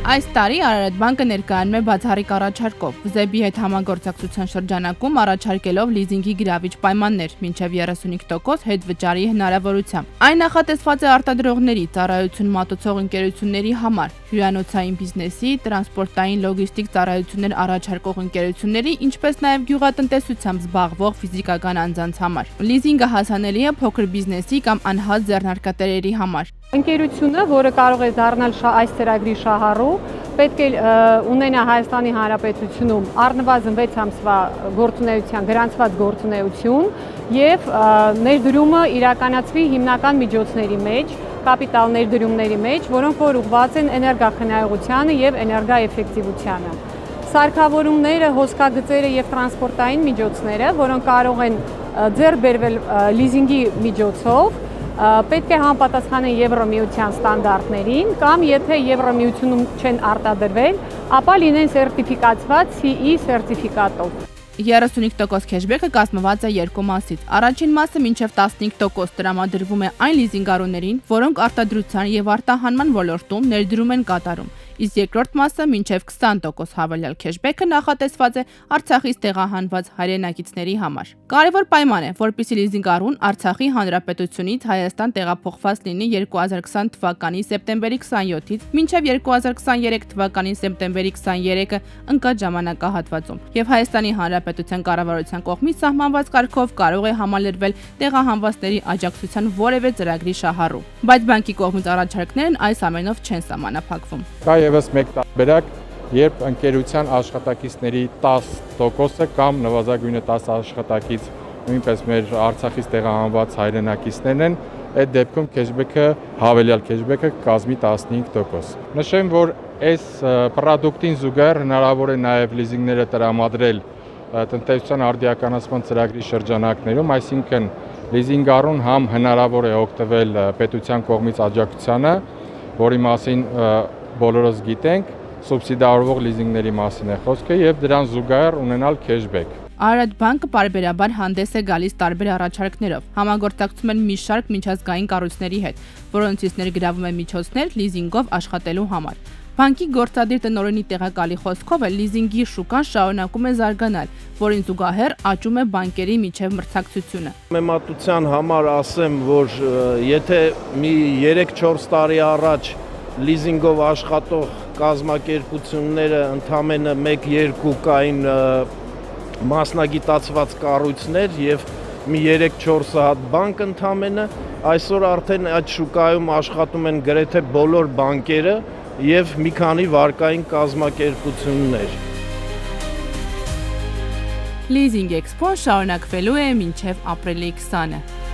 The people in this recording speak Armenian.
Այս տարի Արարատ բանկը ներկայանում է բացառիկ առաջարկով, ԶԵԲ-ի հետ համագործակցության շրջանակում առաջարկելով լիզինգի գրավիչ պայմաններ, մինչև 35% հետվճարի հնարավորությամբ։ Այն նախատեսված է արտադրողների, ծառայություն մատուցող ընկերությունների համար, հյուրանոցային բիզնեսի, տրանսպորտային լոգիստիկ ծառայություններ առաջարկող ընկերությունների, ինչպես նաև գյուղատնտեսությամբ զբաղվող ֆիզիկական անձանց համար։ Լիզինգը հասանելի է փոքր բիզնեսի կամ անհատ ձեռնարկատերերի համար։ Ընկերությունը, որը կարող է դառնալ այս ծրագրի շահառու, պետք է ունենա Հայաստանի Հանրապետությունում առնվազն 6 ամսվա գործունեության, գրանցված գործունեություն եւ ներդրումը իրականացվի հիմնական միջոցների մեջ, կապիտալ ներդրումների մեջ, որոնք որ ուղղված են էներգախնայողությանը եւ էներգաէֆեկտիվությանը։ Սարքավորումները, հոսքագծերը եւ տրանսպորտային միջոցները, որոնք կարող են ձեռք բերվել լիզինգի միջոցով, պետք է համապատասխանեն Եվրոմիության ստանդարտներին կամ եթե Եվրոմիությունում չեն արտադրվել, ապա լինեն սերտիֆիկացված CE սերտիֆիկատով։ 35% քեշբեքը կազմված է երկու մասից։ Առաջին մասը մինչև 15% տրամադրվում է այն լիզինգարուներին, որոնք արտադրության եւ արտահանման ոլորտում ներդրում են կատարում, իսկ երկրորդ մասը մինչև 20% հավելյալ քեշբեքը նախատեսված է Արցախից տեղահանված հայրենակիցների համար։ Կարևոր պայման է, որպեսզի լիզինգարուն Արցախի Հանրապետությունից Հայաստան տեղափոխված լինի 2020 թվականի սեպտեմբերի 27-ից մինչև 2023 թվականի սեպտեմբերի 23-ը ընկած ժամանակահատվածում եւ Հայաստանի Հանրապետության կառավարության կողմից սահմանված կարգով կարող է համալրվել տեղահանվածների աջակցության որևէ ծրագրի շահառու, բայց բանկի կողմից առաջարկներն այս ամենով չեն սահմանափակվում։ Կա եւս մեկ տարբերակ, երբ ընկերության աշխատակիցների 10%-ը կամ նվազագույնը 10 աշխատակից նույնպես մեր Արցախից տեղահանված հայրենակիցներն են, այդ դեպքում քեշբեքը, հավելյալ քեշբեքը կազմի 15%։ Նշեմ, որ այս պրոդուկտին զուգահեռ հնարավոր է նաև լիզինգները տրամադրել տնտեսության արդիականացման ծրագրի շրջանակներում, այսինքն լիզինգարուն համ հնարավոր է օգտվել պետության կողմից աջակցությանը, որի մասին բոլորս գիտենք, սուբսիդավորվող լիզինգների մասին է խոսքը եւ դրան զուգահեռ ունենալ քեշբեք։ Արարատ բանկը պարբերաբար հանդես է գալիս տարբեր առաջարկներով, համագործակցում են մի շարք միջազգային կառույցների հետ, որոնցից ներգրավում են միջոցներ լիզինգով աշխատելու համար։ Բանկի գործադիր տնօրենի տեղակալի խոսքով է լիզինգի շուկան շարունակում է զարգանալ, որին զուգահեռ աճում է բանկերի միջև մրցակցությունը։ Մեմատության համար ասեմ, որ եթե մի 3-4 տարի առաջ լիզինգով աշխատող կազմակերպությունները ընդամենը 1-2 կային մասնագիտացված կառույցներ եւ մի 3-4 հատ բանկ ընդամենը, այսօր արդեն այդ շուկայում աշխատում են գրեթե բոլոր բանկերը եւ մի քանի վարկային կազմակերպություններ։ Լիզինգ էքսպոն շարունակվելու է մինչև ապրիլի 20-ը։